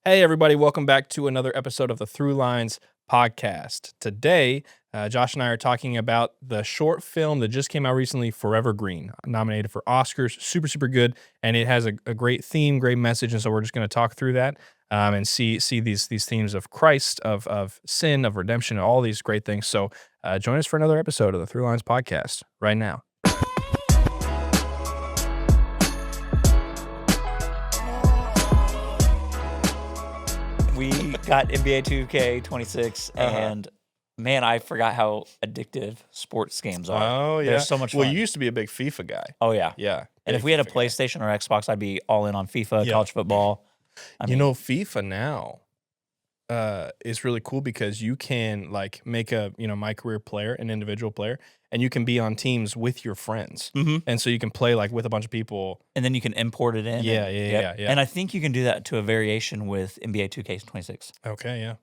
Hey, everybody, welcome back to another episode of the Throughlines podcast. Today, Josh and I are talking about the short film that just came out recently, Forevergreen, nominated for Oscars. Super, super good, and it has a great theme, great message, and so we're just going to talk through that and see these themes of Christ, of sin, of redemption, and all these great things. So join us for another episode of the Throughlines podcast right now. We got NBA 2K26, and man, I forgot how addictive sports games are. Oh, yeah. They're so much fun. Well, you used to be a big FIFA guy. Oh, yeah. Yeah. And if we had a PlayStation or Xbox, I'd be all in on FIFA, college football. FIFA now is really cool because you can like make a, my career player, an individual player, and you can be on teams with your friends. And so you can play like with a bunch of people. And then you can import it in. Yeah. And I think you can do that to a variation with NBA 2K26. Okay, yeah.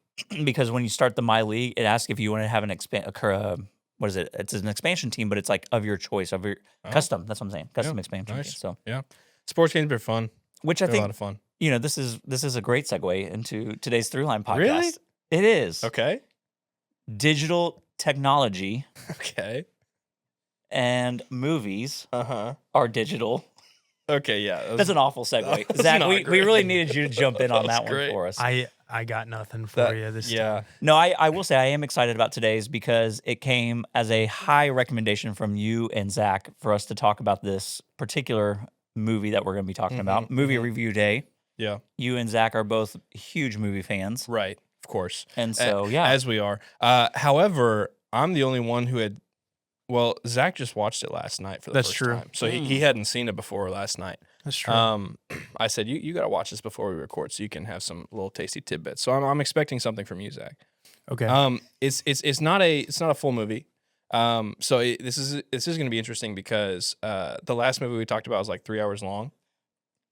Because when you start the My League, it asks if you want to have an what is it? It's an expansion team, but it's like of your choice, of your custom. That's what I'm saying. Custom expansion team. So yeah, sports games are fun. Which I think a lot of fun. This is a great segue into today's Throughline podcast. Really? It is. Okay. Digital technology. Okay. And movies are digital. Okay, yeah. That's an awful segue. Zach, we really needed you to jump in on that one for us. I got nothing for you this time. No, I will say I am excited about today's because it came as a high recommendation from you and Zach for us to talk about this particular movie that we're going to be talking about. Movie review day. Yeah. You and Zach are both huge movie fans. Right, of course. And so, As we are. However, I'm the only one who had... Well, Zach just watched it last night for the first time. So he hadn't seen it before last night. That's true. I said, you got to watch this before we record so you can have some little tasty tidbits. So I'm expecting something from you, Zach. Okay. It's not a full movie. This is going to be interesting because the last movie we talked about was like 3 hours long.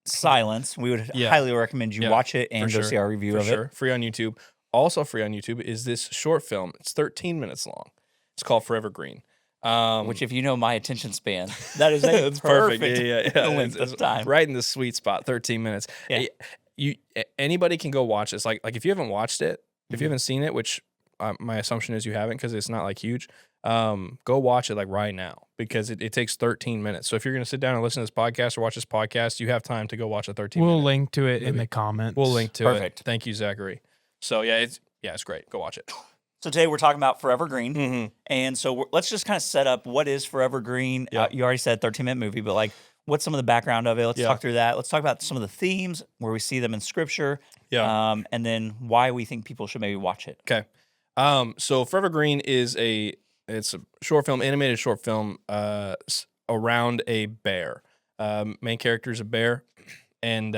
Silence. We would highly recommend you watch it and go see our review of it. Free on YouTube. Also free on YouTube is this short film. It's 13 minutes long. It's called Forevergreen. Which, if you know my attention span, that is a perfect length of time. Right in the sweet spot, 13 minutes. Yeah. Anybody can go watch this. Like if you haven't watched it, if you haven't seen it, which my assumption is you haven't because it's not like huge, go watch it like right now because it takes 13 minutes. So if you're going to sit down and listen to this podcast or watch this podcast, you have time to go watch a 13 minute We'll link to it movie. in the comments. We'll link to Perfect. it. Thank you, Zachary. So it's great. Go watch it. So today we're talking about Forevergreen, and so let's just kind of set up what is Forevergreen. You already said 13-minute movie, but like, what's some of the background of it? Let's talk through that. Let's talk about some of the themes where we see them in Scripture, and then why we think people should maybe watch it. Okay, so Forevergreen is it's a short film, animated short film around a bear. Main character is a bear, and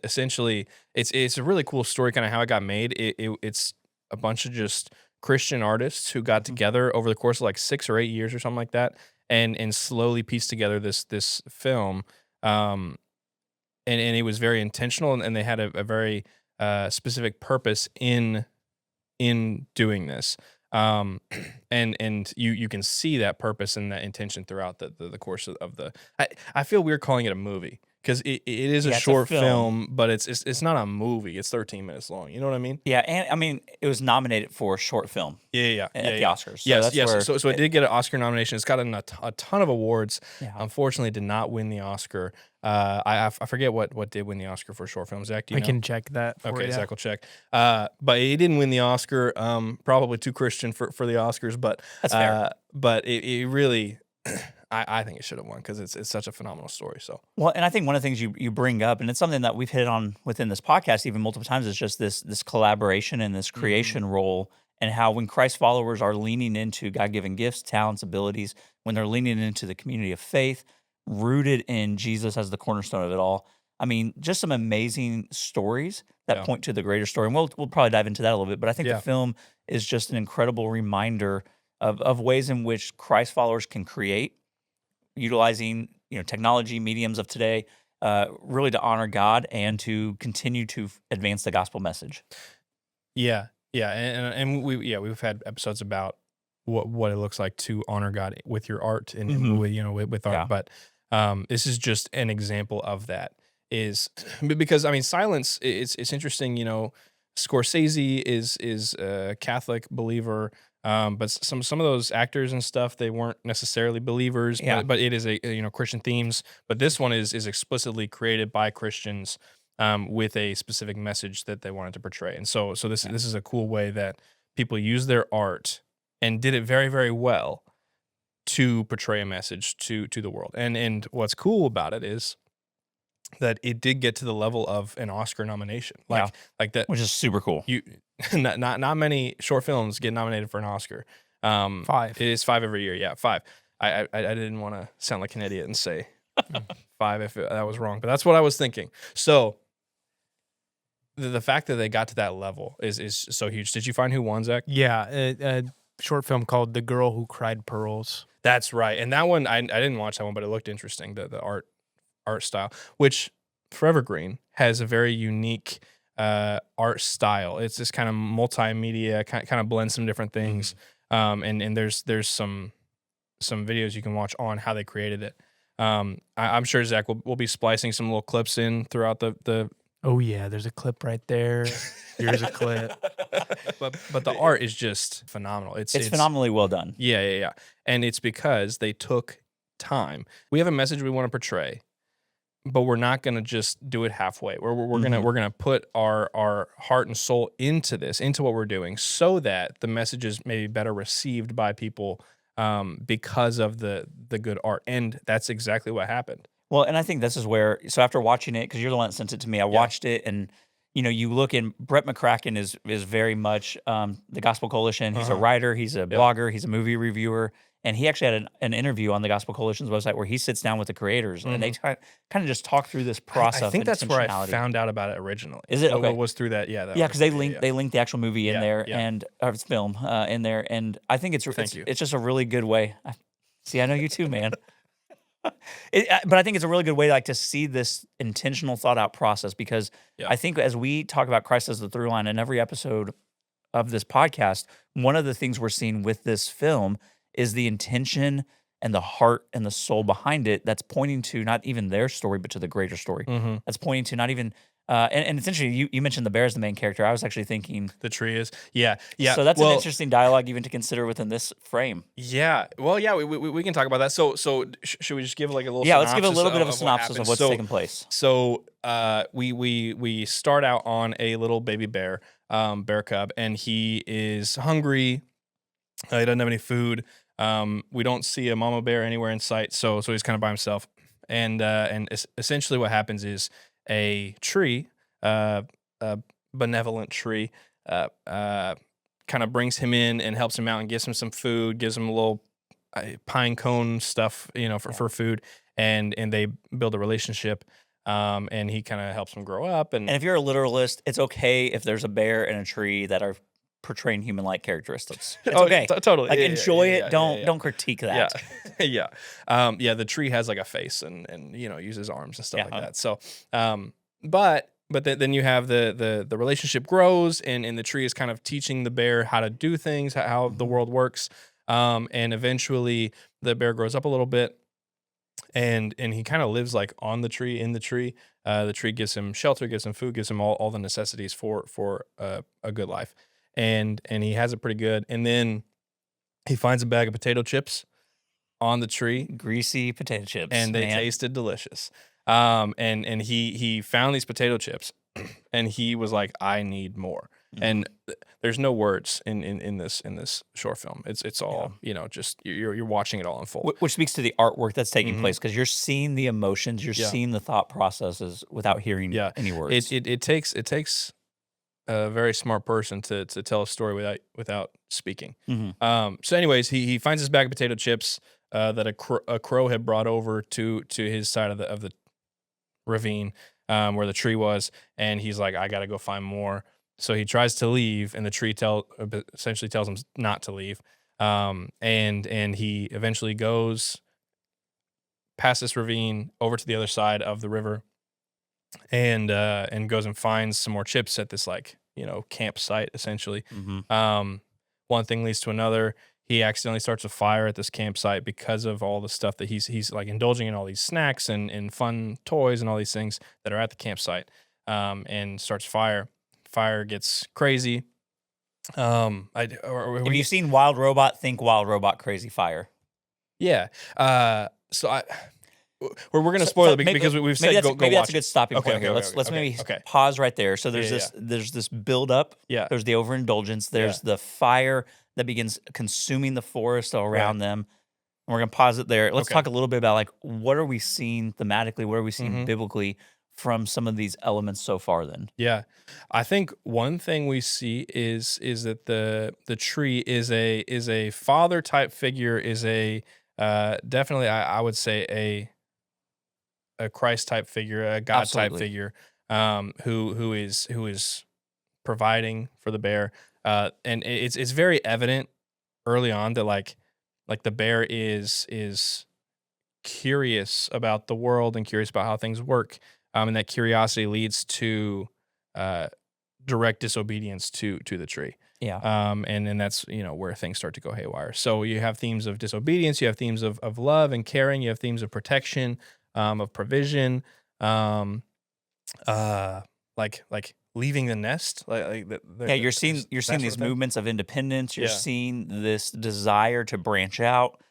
essentially it's a really cool story, kind of how it got made. It's a bunch of just Christian artists who got together over the course of like 6 or 8 years or something like that, and slowly pieced together this film. And it was very intentional, and they had a very specific purpose in doing this. And you can see that purpose and that intention throughout the course of the. I feel weird calling it a movie because it is a short film, but it's not a movie. It's 13 minutes long. You know what I mean? Yeah, and I mean it was nominated for short film. At the Oscars. So yes. So it did get an Oscar nomination. It's gotten a ton of awards. Yeah. Unfortunately, did not win the Oscar. I forget what did win the Oscar for short film. Zach, do you know? I can check that for you. Zach will check. But it didn't win the Oscar. Probably too Christian for the Oscars, but that's fair. But it really, I think it should have won because it's such a phenomenal story. So well, and I think one of the things you bring up, and it's something that we've hit on within this podcast even multiple times, is just this collaboration and this creation role, and how when Christ followers are leaning into God-given gifts, talents, abilities, when they're leaning into the community of faith, rooted in Jesus as the cornerstone of it all. I mean, just some amazing stories that point to the greater story. And we'll probably dive into that a little bit, but I think the film is just an incredible reminder of ways in which Christ followers can create, utilizing technology, mediums of today, really to honor God and to continue to advance the gospel message. Yeah, and we've had episodes about what it looks like to honor God with your art and with art, but this is just an example of that. is because I mean silence. It's interesting. Scorsese is a Catholic believer. But some of those actors and stuff, they weren't necessarily believers, Yeah. but it is a Christian themes. But this one is explicitly created by Christians, with a specific message that they wanted to portray. And so this is a cool way that people use their art and did it very, very well to portray a message to the world. And what's cool about it is that it did get to the level of an Oscar nomination, like that, which is super cool. You not many short films get nominated for an Oscar. 5. It is 5 every year. Yeah, 5. I didn't want to sound like an idiot and say 5 if that was wrong, but that's what I was thinking. So the fact that they got to that level is so huge. Did you find who won, Zach? Yeah, a short film called "The Girl Who Cried Pearls." That's right, and that one I didn't watch that one, but it looked interesting. The art style, which Forevergreen has a very unique art style. It's this kind of multimedia, kind of blends some different things. And there's some videos you can watch on how they created it. I'm sure Zach will be splicing some little clips in throughout the. Oh yeah, there's a clip right there. Here's a clip. But the art is just phenomenal. It's phenomenally well done. Yeah. And it's because they took time. We have a message we want to portray, but we're not going to just do it halfway. We're gonna put our heart and soul into what we're doing, so that the message is maybe better received by people because of the good art. And that's exactly what happened. Well, and I think this is where, so after watching it, because you're the one that sent it to me, I watched it, and you look in, Brett McCracken is very much the Gospel Coalition. He's a writer, he's a blogger, he's a movie reviewer, and he actually had an interview on the Gospel Coalition's website where he sits down with the creators, and they kind of just talk through this process. I think that's where I found out about it originally. Is it? Okay. It was through that, yeah. Because they linked the actual movie in there, and or its film in there, and I think it's just a really good way. See, I know you too, man. But I think it's a really good way to see this intentional, thought out process, because I think as we talk about Christ as the through line in every episode of this podcast, one of the things we're seeing with this film is the intention and the heart and the soul behind it, that's pointing to not even their story, but to the greater story. That's pointing to not even and it's interesting, you mentioned the bear as the main character. I was actually thinking the tree is. Yeah. So that's an interesting dialogue even to consider within this frame. Yeah. Well, yeah, we can talk about that. So should we just give like a little let's give a little bit of a synopsis of what's taking place. So we start out on a little baby bear, bear cub, and he is hungry. He doesn't have any food. We don't see a mama bear anywhere in sight, so he's kind of by himself. And essentially what happens is a tree, a benevolent tree, kind of brings him in and helps him out and gives him some food, gives him a little pine cone stuff, for food, and they build a relationship. And he kind of helps him grow up. And if you're a literalist, it's okay if there's a bear and a tree that are portraying human-like characteristics. It's okay. Totally. Enjoy it. Don't critique that. Yeah. The tree has like a face and uses arms and stuff like that. So, but then you have the relationship grows, and the tree is kind of teaching the bear how to do things, how the world works. And eventually the bear grows up a little bit, and he kind of lives like on the tree, in the tree. The tree gives him shelter, gives him food, gives him all the necessities for a good life. And he has it pretty good. And then he finds a bag of potato chips on the tree. Greasy potato chips. And they tasted delicious. And he found these potato chips, and he was like, I need more. And there's no words in this short film. It's all, just you're watching it all unfold. Which speaks to the artwork that's taking place, because you're seeing the emotions, you're seeing the thought processes without hearing any words. It takes a very smart person to tell a story without speaking. So anyways, he finds this bag of potato chips that a crow had brought over to his side of the ravine where the tree was, and he's like, I gotta go find more. So he tries to leave, and the tree essentially tells him not to leave. And he eventually goes past this ravine over to the other side of the river, and goes and finds some more chips at this campsite essentially. One thing leads to another. he accidentally starts a fire at this campsite because of all the stuff that he's like indulging in all these snacks and fun toys and all these things that are at the campsite, and starts fire. Fire gets crazy. Have you seen Wild Robot? Think Wild Robot Crazy Fire. Yeah. So we're going to spoil it because we've said go maybe watch that's a good stopping point here. Let's maybe pause right there. So there's there's this build up. Yeah. There's the overindulgence. There's the fire that begins consuming the forest around them. And we're going to pause it there. Let's talk a little bit about like what are we seeing thematically? What are we seeing biblically from some of these elements so far then? Yeah. I think one thing we see is that the tree is a father type figure, is a definitely I would say a Christ type figure, a God type figure, who is providing for the bear. And it's very evident early on that like the bear is curious about the world and curious about how things work. And that curiosity leads to direct disobedience to the tree. Yeah. And that's, where things start to go haywire. So you have themes of disobedience, you have themes of love and caring, you have themes of protection, of provision, like leaving the nest. You're seeing these movements of independence. You're seeing this desire to branch out.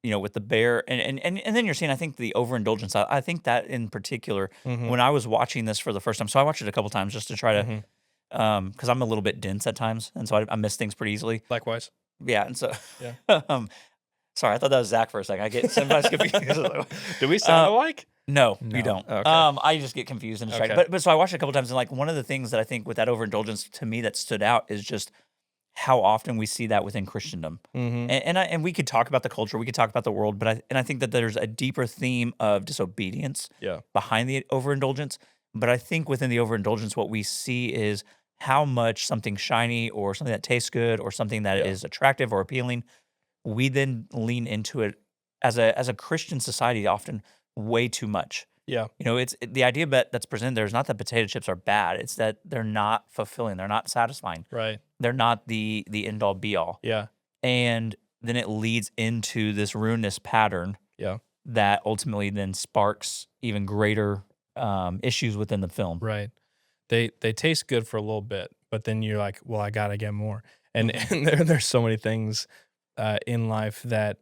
With the bear, and then you're seeing, I think, the overindulgence. I think that in particular, when I was watching this for the first time, so I watched it a couple times just to try to, because I'm a little bit dense at times, and so I miss things pretty easily. Likewise. Yeah, and so, sorry, I thought that was Zach for a second. I get sometimes confused. Do we sound alike? No, we don't. Okay. I just get confused and distracted. Okay. But so I watched it a couple times, and like one of the things that I think with that overindulgence to me that stood out is just how often we see that within Christendom. And we could talk about the culture, we could talk about the world, but I think that there's a deeper theme of disobedience behind the overindulgence. But I think within the overindulgence, what we see is how much something shiny or something that tastes good or something that is attractive or appealing, we then lean into it as a Christian society often way too much. Yeah. It's the idea that's presented there is not that potato chips are bad. It's that they're not fulfilling. They're not satisfying. Right. They're not the end all be all. Yeah. And then it leads into this ruinous pattern. Yeah. That ultimately then sparks even greater issues within the film. Right. They taste good for a little bit, but then you're like, well, I gotta get more. And there's so many things in life that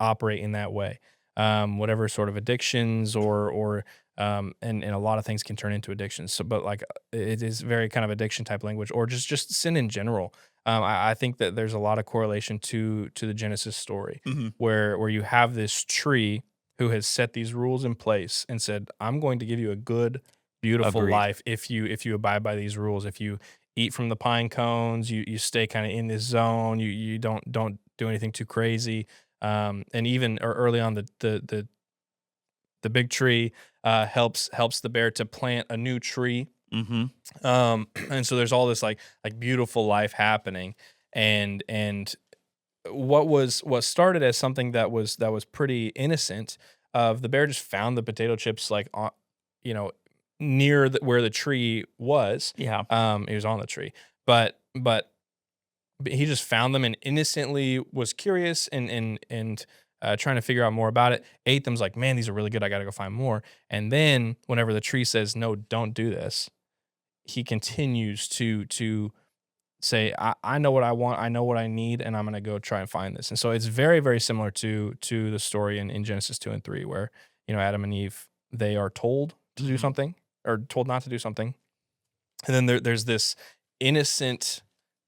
operate in that way. Whatever sort of addictions or and a lot of things can turn into addictions. So, but like it is very kind of addiction type language, or just sin in general. I think that there's a lot of correlation to the Genesis story, where you have this tree who has set these rules in place and said, "I'm going to give you a good, beautiful life if you abide by these rules. If you eat from the pine cones, you stay kind of in this zone. You don't do anything too crazy." And even early on, the big tree helps the bear to plant a new tree. And so there's all this like beautiful life happening, and what started as something that was pretty innocent, of the bear just found the potato chips like on, near where the tree was. Yeah. It was on the tree, but he just found them and innocently was curious and trying to figure out more about it. Ate them, was like, man, these are really good. I got to go find more. And then whenever the tree says, no, don't do this, he continues to say, I know what I want. I know what I need, and I'm going to go try and find this. And so it's very, very similar to the story in Genesis 2 and 3, where, Adam and Eve, they are told to do something or told not to do something. And then there's this innocent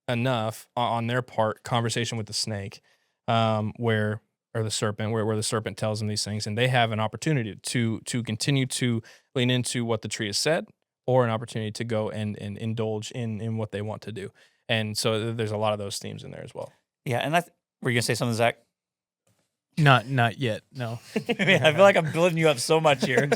enough on their part conversation with the snake, or the serpent, where the serpent tells them these things, and they have an opportunity to continue to lean into what the tree has said, or an opportunity to go and indulge in what they want to do. And so there's a lot of those themes in there as well. Yeah, and were you gonna say something, Zach? Not yet. No. Man, I feel like I'm building you up so much here.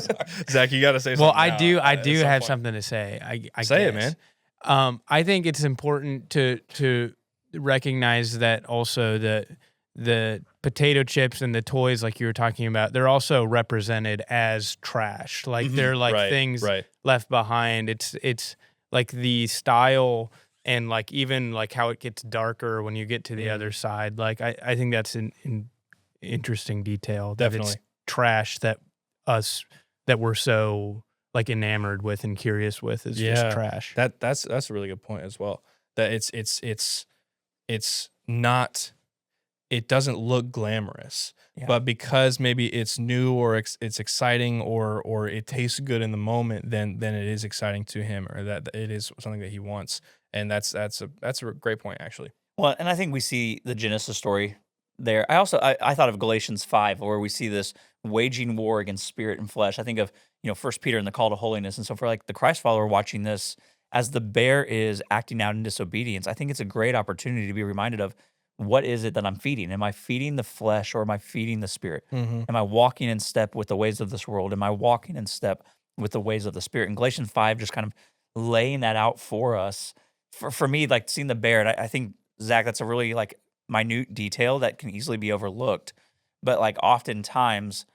Zach, you got to say something. Well, I do have something to say. I say guess. It, man. I think it's important to recognize that also the potato chips and the toys, like you were talking about, they're also represented as trash. Like they're like things left behind. It's like the style and like even like how it gets darker when you get to the other side. Like I think that's an interesting detail. That Definitely. it's trash that we're so like enamored with and curious with is just trash. That's a really good point as well. That it's not, it doesn't look glamorous, but because maybe it's new or it's exciting or it tastes good in the moment, then it is exciting to him, or that it is something that he wants. And that's a great point, actually. Well, and I think we see the Genesis story there. I thought of Galatians 5, where we see this waging war against spirit and flesh. I think of, 1 Peter and the call to holiness. And so for like the Christ follower watching this, as the bear is acting out in disobedience, I think it's a great opportunity to be reminded of, what is it that I'm feeding? Am I feeding the flesh or am I feeding the spirit? Am I walking in step with the ways of this world? Am I walking in step with the ways of the spirit? And Galatians 5 just kind of laying that out for us. For me, like seeing the bear, and I think, Zach, that's a really like minute detail that can easily be overlooked. But like oftentimes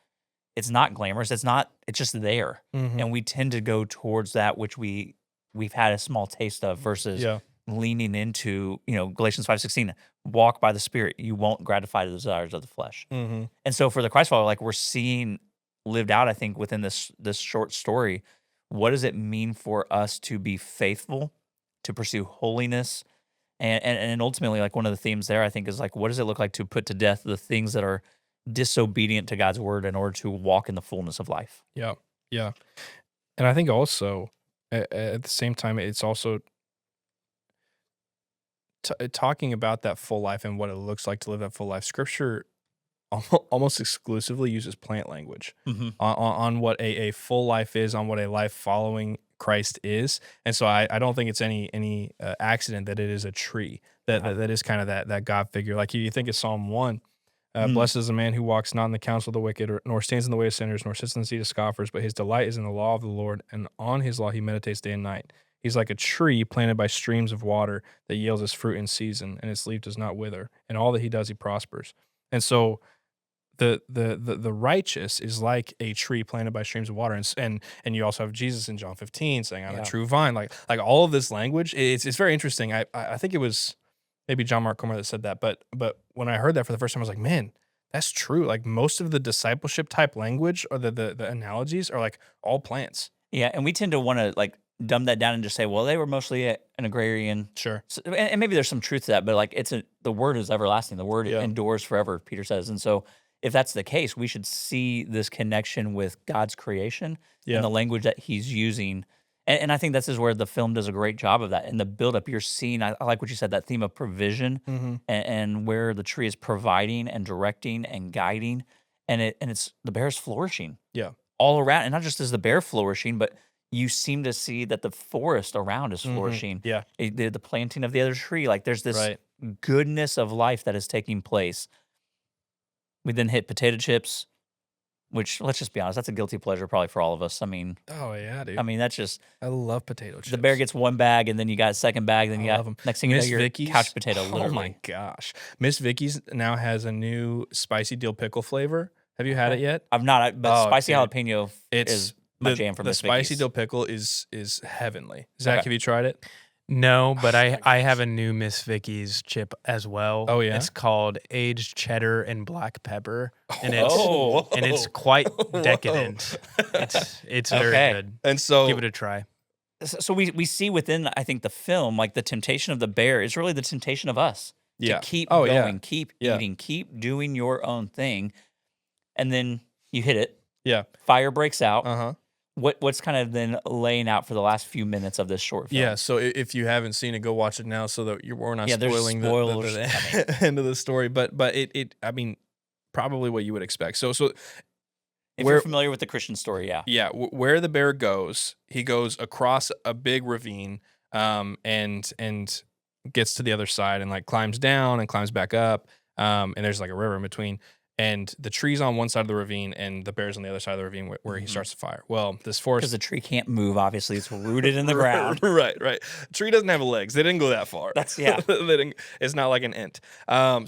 it's not glamorous. It's just there. And we tend to go towards that which we've had a small taste of versus leaning into, Galatians 5:16, walk by the Spirit. You won't gratify the desires of the flesh. And so for the Christ follower, like we're seeing lived out, I think, within this short story, what does it mean for us to be faithful, to pursue holiness? And ultimately, like one of the themes there, I think, is like, what does it look like to put to death the things that are disobedient to God's word in order to walk in the fullness of life? Yeah. And I think also at the same time, it's also talking about that full life and what it looks like to live that full life. Scripture almost exclusively uses plant language on what a full life is, on what a life following Christ is. And so I don't think it's any accident that it is a tree, that is kind of that God figure. Like you think of Psalm 1, blessed is the man who walks not in the counsel of the wicked, nor stands in the way of sinners, nor sits in the seat of scoffers, but his delight is in the law of the Lord, and on his law he meditates day and night. He's like a tree planted by streams of water that yields its fruit in season, and its leaf does not wither. And all that he does, he prospers. And so the righteous is like a tree planted by streams of water, and you also have Jesus in John 15 saying, "I'm a true vine." Like all of this language, it's very interesting. I think it was maybe John Mark Comer that said that, but when I heard that for the first time, I was like, man, that's true. Like most of the discipleship type language or the analogies are like all plants. Yeah, and we tend to want to like dumb that down and just say, well, they were mostly an agrarian. Sure. So, and maybe there's some truth to that, but like the word is everlasting. The word endures forever, Peter says. And so if that's the case, we should see this connection with God's creation and the language that he's using. And I think this is where the film does a great job of that. In the buildup, you're seeing, I like what you said, that theme of provision and where the tree is providing and directing and guiding. And it's the bear's flourishing. Yeah. All around. And not just as the bear flourishing, but you seem to see that the forest around is flourishing. Yeah. The planting of the other tree. Like there's this goodness of life that is taking place. We then hit potato chips, which, let's just be honest, that's a guilty pleasure probably for all of us. I mean, oh yeah, dude. I mean, that's just, I love potato chips. The bear gets one bag, and then you got a second bag, then you got them. Next thing you know, Miss you're Vicky's couch potato. Literally. Oh my gosh, Miss Vicky's now has a new spicy dill pickle flavor. Have you had it yet? I've not, but spicy dude. jalapeno is my jam from the Miss spicy Vicky's. dill pickle is heavenly. Zach, have you tried it? No, but I have a new Miss Vicky's chip as well. Oh yeah, it's called aged cheddar and black pepper, and Oh. it's quite decadent. It's very good. And so give it a try. So we see within, I think, the film, like the temptation of the bear is really the temptation of us to keep going, keep eating, keep doing your own thing, and then you hit it. Yeah, fire breaks out. What's kind of then laying out for the last few minutes of this short film? Yeah, so if you haven't seen it, go watch it now so that we're not spoiling the end of the story. But it I mean, probably what you would expect. So if you're familiar with the Christian story, yeah, where the bear goes, he goes across a big ravine, and gets to the other side and like climbs down and climbs back up, and there's like a river in between. And the tree's on one side of the ravine, and the bear's on the other side of the ravine where he starts the fire. Well, this forest... Because the tree can't move, obviously. It's rooted in the ground. Right. The tree doesn't have legs. They didn't go that far. It's not like an ant.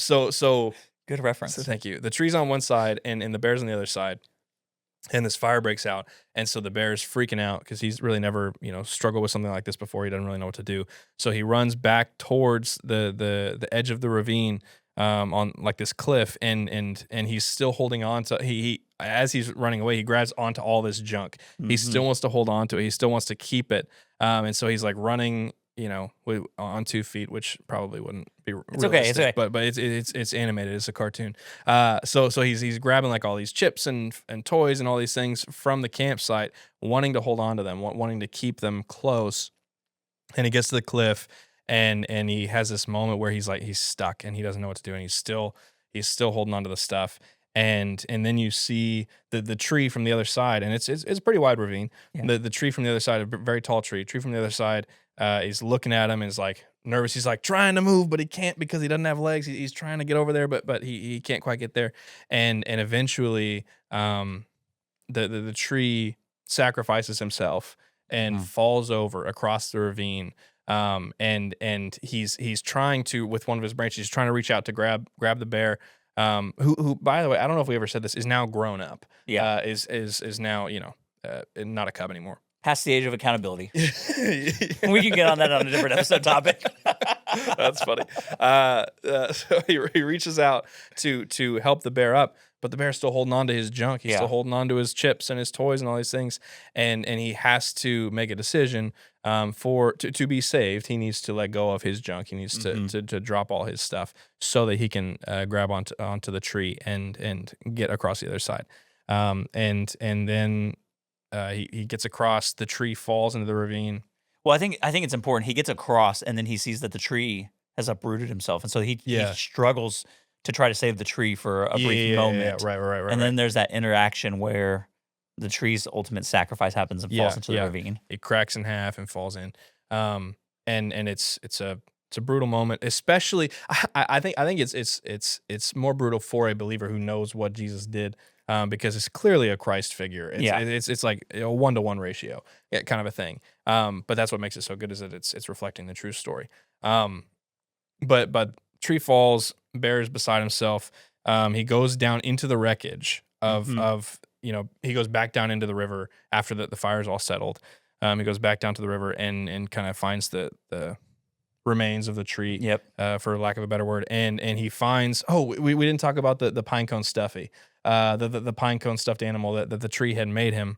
So good reference. So thank you. The tree's on one side, and the bear's on the other side. and this fire breaks out, and so the bear's freaking out because he's really never struggled with something like this before. He doesn't really know what to do, so he runs back towards the edge of the ravine, on like this cliff, and he's still holding on to he as he's running away, he grabs onto all this junk. He still wants to hold on to it. He still wants to keep it, and so he's like running, on 2 feet, which probably wouldn't be It's okay. It's okay. but it's animated. It's a cartoon. So he's grabbing like all these chips and toys and all these things from the campsite, wanting to hold on to them, wanting to keep them close. And he gets to the cliff, and he has this moment where he's stuck and he doesn't know what to do, and he's still holding on to the stuff. And then you see the tree from the other side, and it's a pretty wide ravine. Yeah. The tree from the other side, a very tall tree from the other side, is looking at him and is like nervous. He's like trying to move, but he can't because he doesn't have legs. He's trying to get over there, but he can't quite get there. And eventually, the tree sacrifices himself and falls over across the ravine. And he's trying to, with one of his branches, he's trying to reach out to grab the bear. Who by the way, I don't know if we ever said this, is now grown up. Yeah. Is now, not a cub anymore. Past the age of accountability. We can get on that on a different episode topic. That's funny. So he reaches out to help the bear up, but the bear's still holding on to his junk. He's still holding on to his chips and his toys and all these things. And he has to make a decision, to be saved. He needs to let go of his junk. He needs to drop all his stuff so that he can grab onto the tree and get across the other side. And then he gets across. The tree falls into the ravine. Well, I think it's important. He gets across, and then he sees that the tree has uprooted himself, and so he struggles to try to save the tree for a brief moment. Yeah, right. And then there's that interaction where the tree's ultimate sacrifice happens and falls into the ravine. It cracks in half and falls in. And it's a brutal moment, especially. I think it's more brutal for a believer who knows what Jesus did. Because it's clearly a Christ figure. It's like a 1-to-1 ratio, kind of a thing. But that's what makes it so good, is that it's reflecting the true story. But tree falls, bear is beside himself. He goes down into the wreckage of he goes back down into the river after the fire's all settled. He goes back down to the river and kind of finds the remains of the tree, for lack of a better word, and he finds. We didn't talk about the pine cone stuffy. The pine cone stuffed animal that the tree had made him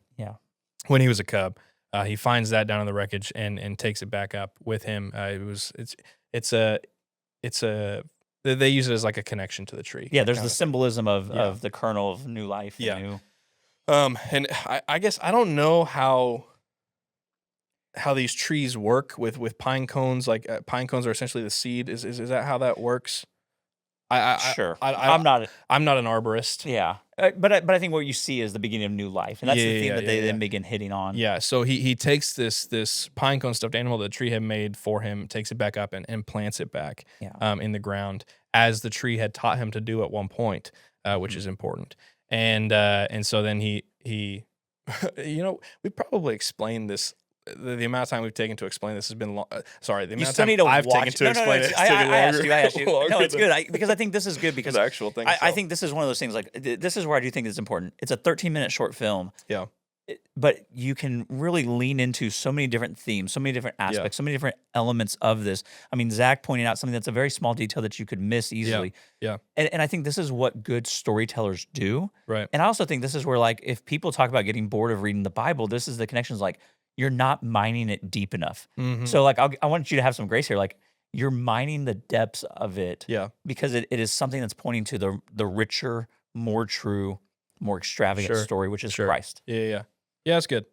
when he was a cub. He finds that down in the wreckage and takes it back up with him. They use it as like a connection to the tree. Yeah, there's the symbolism of the kernel of new life. And I guess I don't know how these trees work with pine cones. Like pine cones are essentially the seed. Is that how that works? Sure. I'm not an arborist. Yeah, but I think what you see is the beginning of new life, and that's the theme that they then begin hitting on. Yeah. So he takes this pine cone stuffed animal that the tree had made for him, takes it back up and plants it back in the ground, as the tree had taught him to do at one point, which is important. And so then he we probably explained this. The amount of time we've taken to explain this has been long. Sorry, the amount of time I've taken to explain it. I asked you. No, it's good because I think this is good because the actual thing. I think this is one of those things. Like this is where I do think it's important. It's a 13-minute short film. Yeah. But you can really lean into so many different themes, so many different aspects, so many different elements of this. I mean, Zach pointed out something that's a very small detail that you could miss easily. Yeah. And I think this is what good storytellers do. Right. And I also think this is where, like, if people talk about getting bored of reading the Bible, this is the connections. Like, you're not mining it deep enough. Mm-hmm. So, like, I want you to have some grace here. Like, you're mining the depths of it. Yeah. Because it is something that's pointing to the richer, more true, more extravagant story, which is Christ. Yeah, that's good.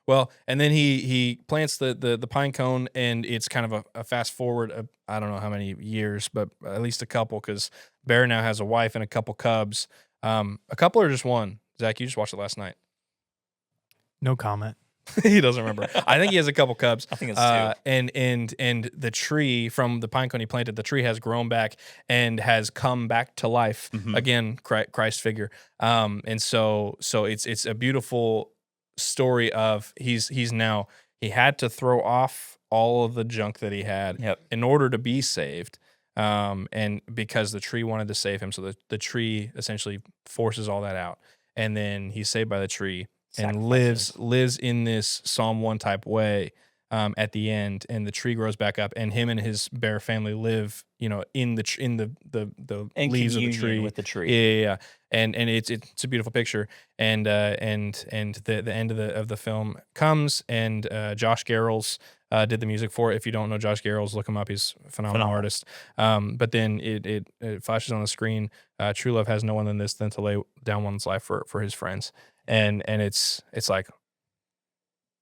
Well, and then he plants the pine cone, and it's kind of a fast forward. I don't know how many years, but at least a couple, because Bear now has a wife and a couple cubs. A couple or just one? Zach, you just watched it last night. No comment. He doesn't remember. I think he has a couple cubs. I think it's two. And the tree from the pine cone he planted, the tree has grown back and has come back to life again. Christ figure. And so it's a beautiful story of he had to throw off all of the junk that he had in order to be saved. And because the tree wanted to save him, so the tree essentially forces all that out. and then he's saved by the tree and Sacrifices. lives in this Psalm 1 type way at the end, and the tree grows back up, and him and his bear family live, in the In leaves of the communion tree. with the tree. Yeah. And it's a beautiful picture. And the end of the film comes, and Josh Garrels did the music for it. If you don't know Josh Garrels, look him up. He's a phenomenal artist. But then it flashes on the screen. True love has no one than this than to lay down one's life for his friends. And it's like,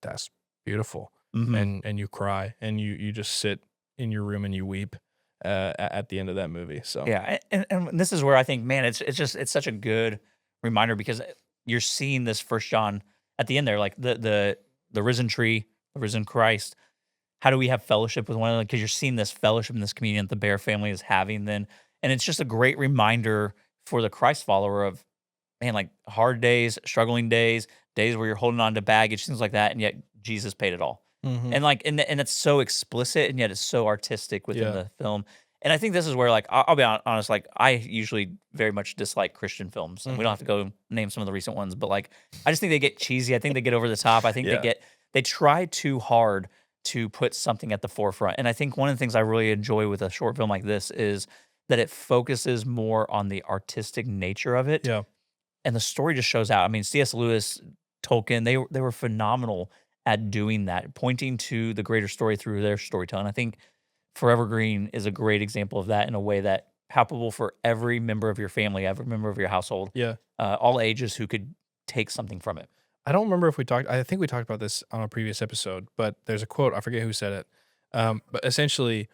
that's beautiful. Mhm. And you cry, and you just sit in your room and you weep at the end of that movie. So Yeah, and this is where I think, man, it's such a good reminder because you're seeing this First John at the end there, like the risen tree, the risen Christ. How do we have fellowship with one another? Because you're seeing this fellowship in this communion that the Bear family is having then, and it's just a great reminder for the Christ follower of, man, like hard days, struggling days, days where you're holding on to baggage, things like that, and yet Jesus paid it all. mhm. And like, and it's so explicit, and yet it's so artistic within Yeah. the film. And I think this is where, like, I'll be honest, like, I usually very much dislike Christian films, and we don't have to go name some of the recent ones, but like, I just think they get cheesy. I think they get over the top. I think Yeah. they try too hard to put something at the forefront. And I think one of the things I really enjoy with a short film like this is that it focuses more on the artistic nature of it, Yeah. and the story just shows out. I mean, C.S. Lewis, Tolkien, they were phenomenal at doing that, pointing to the greater story through their storytelling. I think Forevergreen is a great example of that in a way that palpable for every member of your family, every member of your household, Yeah. all ages who could take something from it. I don't remember if I think we talked about this on a previous episode, but there's a quote, I forget who said it. But essentially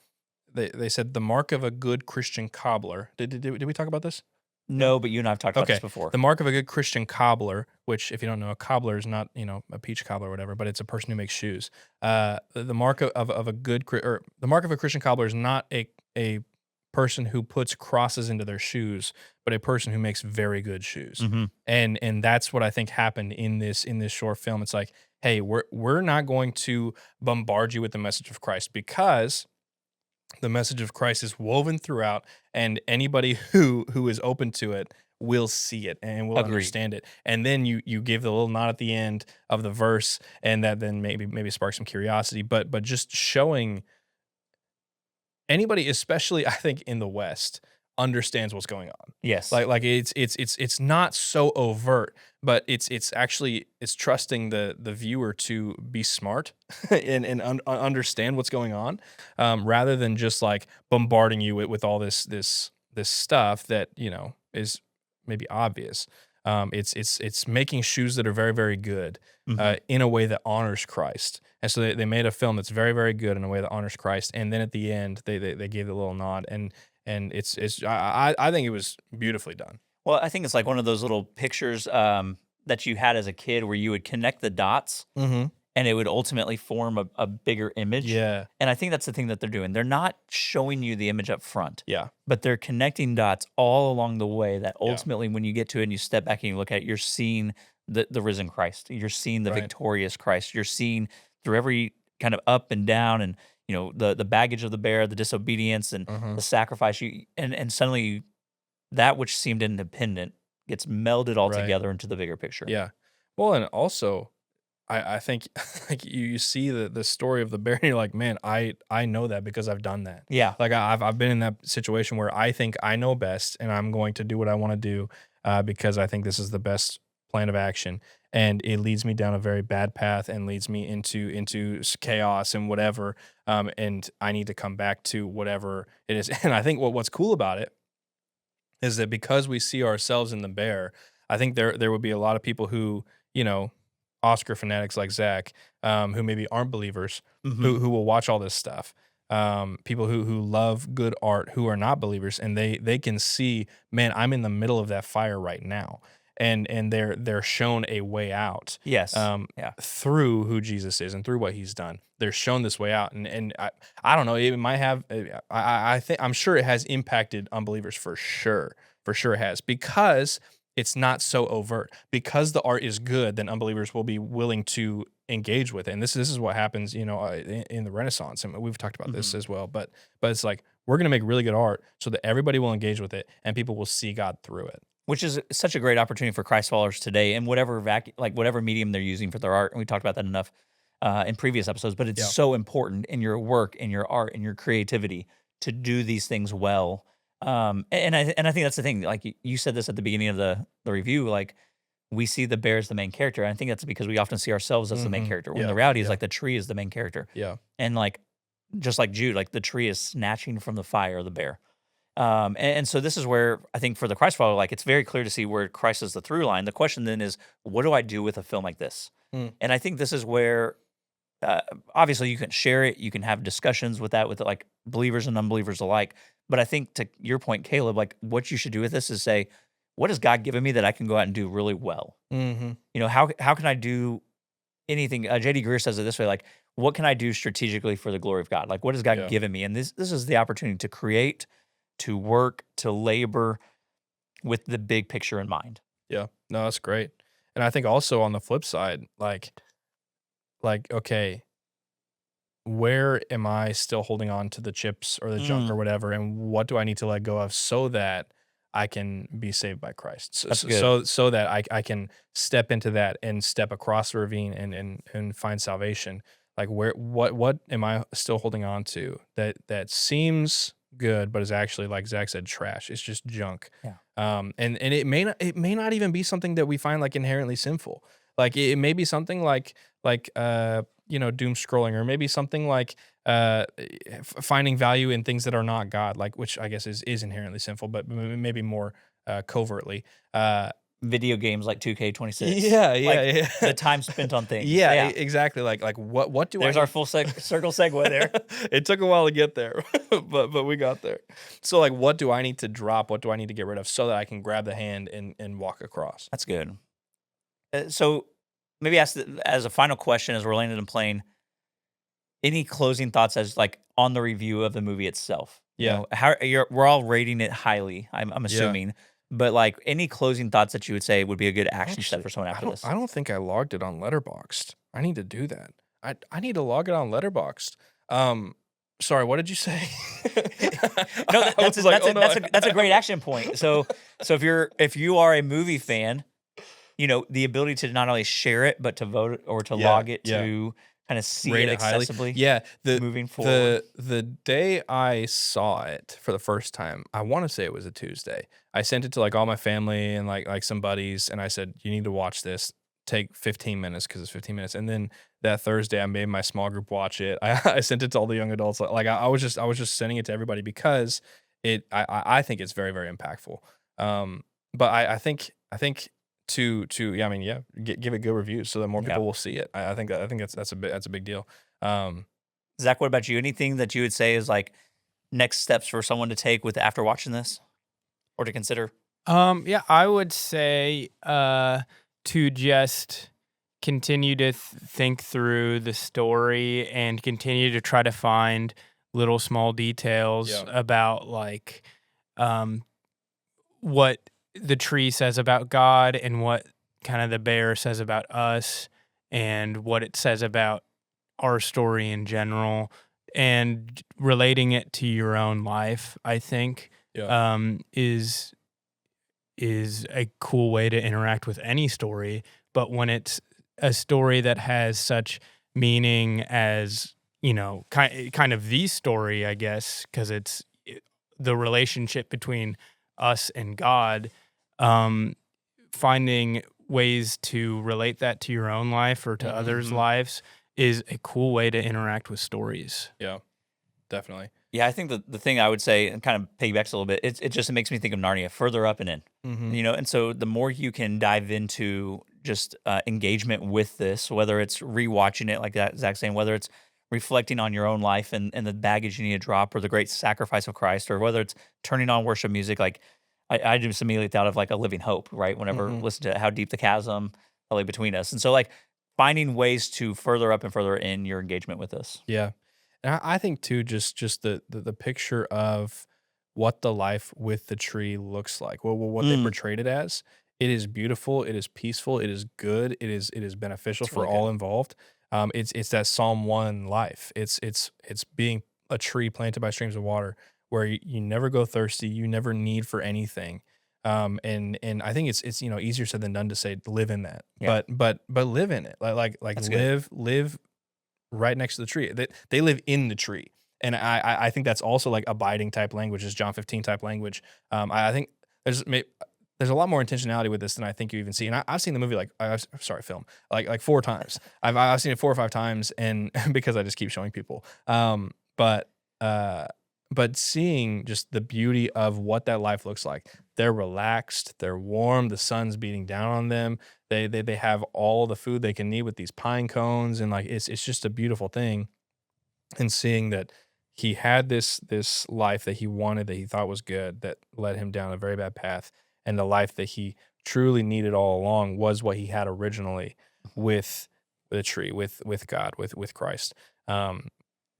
they said the mark of a good Christian cobbler. Did we talk about this? No, but you and I have talked about this Okay. before. The mark of a good Christian cobbler, which if you don't know, a cobbler is not, a peach cobbler or whatever, but it's a person who makes shoes. The mark of a good, or the mark of a Christian cobbler is not a person who puts crosses into their shoes, but a person who makes very good shoes. Mhm. And that's what I think happened in this short film. It's like, hey, we're not going to bombard you with the message of Christ, because the message of Christ is woven throughout, and anybody who is open to it will see it and will Agreed. understand it. And then you give the little nod at the end of the verse, and that then maybe sparks some curiosity. But just showing anybody, especially I think in the West, understands what's going on. Yes. Like it's not so overt, but it's trusting the viewer to be smart and understand what's going on, rather than just like bombarding you with all this stuff that is maybe obvious. It's making shoes that are very, very good Mhm. in a way that honors Christ. And so they made a film that's very, very good in a way that honors Christ. And then at the end, they gave the little nod, and I think it was beautifully done. Well, I think it's like one of those little pictures that you had as a kid where you would connect the dots Mm-hmm. and it would ultimately form a bigger image. Yeah. And I think that's the thing that they're doing. They're not showing you the image up front, Yeah. but they're connecting dots all along the way that Yeah. ultimately, when you get to it and you step back and you look at it, you're seeing the risen Christ. You're seeing the Right. victorious Christ. You're seeing through every kind of up and down and, the baggage of the bear, the disobedience and Mhm. the sacrifice. And suddenly that which seemed independent gets melded all Right. together into the bigger picture. Yeah. Well, and also, I think like you see the story of the bear, and you're like, man, I know that because I've done that. Yeah. Like I've been in that situation where I think I know best, and I'm going to do what I want to do because I think this is the best plan of action, and it leads me down a very bad path and leads me into chaos and whatever. And I need to come back to whatever it is. And I think what's cool about it is that because we see ourselves in the bear, I think there would be a lot of people who, Oscar fanatics like Zach, who maybe aren't believers, Mhm. who will watch all this stuff. People who love good art, who are not believers, and they can see, man, I'm in the middle of that fire right now, and they're shown a way out. Yes. Yeah. Through who Jesus is and through what he's done. They're shown this way out. And I don't know, it might have, I think, I'm sure it has impacted unbelievers for sure. For sure it has, because it's not so overt. Because the art is good, then unbelievers will be willing to engage with it. And this is what happens, in the Renaissance. And we've talked about this Mhm. as well, but it's like, we're going to make really good art so that everybody will engage with it and people will see God through it. which is such a great opportunity for Christ followers today in whatever whatever medium they're using for their art. And we talked about that enough in previous episodes, but it's Yeah. so important in your work, in your art, in your creativity to do these things well. And I think that's the thing. Like you said this at the beginning of the review, like we see the bear as the main character. I think that's because we often see ourselves as the main character. When Yeah, the reality is yeah. like the tree is the main character. Yeah. And like just like Jude, like the tree is snatching from the fire of the bear. And so this is where I think for the Christ follower, like it's very clear to see where Christ is the through line. The question then is, what do I do with a film like this? Mm. And I think this is where obviously you can share it, you can have discussions with that with like believers and unbelievers alike. But I think to your point, Caleb, like what you should do with this is say, what has God given me that I can go out and do really well? Mm-hmm. You know, how can I do anything? J.D. Greer says it this way, like, what can I do strategically for the glory of God? Like, what has God Yeah. given me? And this is the opportunity to create, to work, to labor with the big picture in mind. Yeah. No, that's great. And I think also on the flip side, like, okay, where am I still holding on to the chips or the junk or whatever, and what do I need to let go of so that I can be saved by Christ? So, That's so that I can step into that and step across the ravine and find salvation. Like what am I still holding on to that seems good, but is actually, like Zach said, trash. It's just junk. Yeah. And it may not even be something that we find like inherently sinful. Like it may be something like doom scrolling, or maybe something like finding value in things that are not God, like, which I guess is inherently sinful, but maybe more covertly. Video games like 2K26. Yeah, Like, the time spent on things. Yeah, exactly. Like what do There's I? our full circle segue there. It took a while to get there, but we got there. So like, what do I need to drop? What do I need to get rid of so that I can grab the hand and walk across? That's good. So maybe ask as a final question as we're landing in plane, any closing thoughts as like on the review of the movie itself? Yeah. We're all rating it highly, I'm assuming. But like any closing thoughts that you would say would be a good action step for someone after this? I don't think I logged it on Letterboxd. I need to do that. I need to log it on Letterboxd. Sorry, what did you say? No, that's a great action point. So if you are a movie fan, you know, the ability to not only share it but to vote or to log it to kind of see Rate it it highly. accessibly. Yeah, moving forward. The day I saw it for the first time, I want to say it was a Tuesday. I sent it to like all my family and like some buddies, and I said, "You need to watch this. Take 15 minutes because it's 15 minutes." And then that Thursday, I made my small group watch it. I sent it to all the young adults. Like I was just sending it to everybody because I think it's very, very impactful. But I think to give it good reviews so that more people will see it. I think that's a big deal. Zach, what about you? Anything that you would say is like next steps for someone to take with after watching this or to consider? Yeah, I would say to just continue to think through the story and continue to try to find little small details about like what the tree says about God and what kind of the bear says about us and what it says about our story in general, and relating it to your own life, I think, is a cool way to interact with any story. But when it's a story that has such meaning as, you know, kind of the story, I guess, because it's the relationship between us and God, finding ways to relate that to your own life or to others' lives is a cool way to interact with stories. Yeah, definitely. Yeah, I think the thing I would say, and kind of piggybacks a little bit, it just makes me think of Narnia, further up and in. You know, and so the more you can dive into just engagement with this, whether it's rewatching it, like that Zach's saying, whether it's reflecting on your own life and the baggage you need to drop, or the great sacrifice of Christ, or whether it's turning on worship music, like I just immediately thought of like A Living Hope, right? Whenever I listen to how deep the chasm lay between us. And so like finding ways to further up and further in your engagement with this. Yeah. And I think too, just the picture of what the life with the tree looks like. Well, what they portrayed it as. It is beautiful. It is peaceful. It is good. It is beneficial for all involved. It's that Psalm 1 life. It's being a tree planted by streams of water, where you never go thirsty. You never need for anything. And I think it's easier said than done to say live in that, Yeah. but live in it, like That's good. live right next to the tree. They live in the tree, and I think that's also like abiding type language, is John 15 type language. I think there's a lot more intentionality with this than I think you even see. And I've seen the movie film like 4 times. I've seen it 4 or 5 times, and because I just keep showing people. But seeing just the beauty of what that life looks like. They're relaxed, they're warm, the sun's beating down on them. They have all the food they can need with these pine cones, and like it's just a beautiful thing. And seeing that he had this life that he wanted, that he thought was good, that led him down a very bad path, and the life that he truly needed all along was what he had originally with the tree, with God, with Christ, and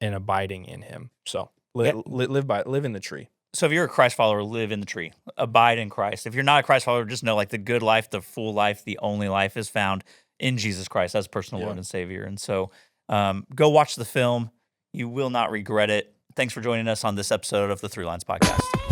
abiding in him. So Yeah. live in the tree. So if you're a Christ follower, live in the tree, abide in Christ. If you're not a Christ follower, just know like the good life, the full life, the only life is found in Jesus Christ as personal Yeah. Lord and Savior. And so go watch the film. You will not regret it. Thanks for joining us on this episode of the Throughlines podcast.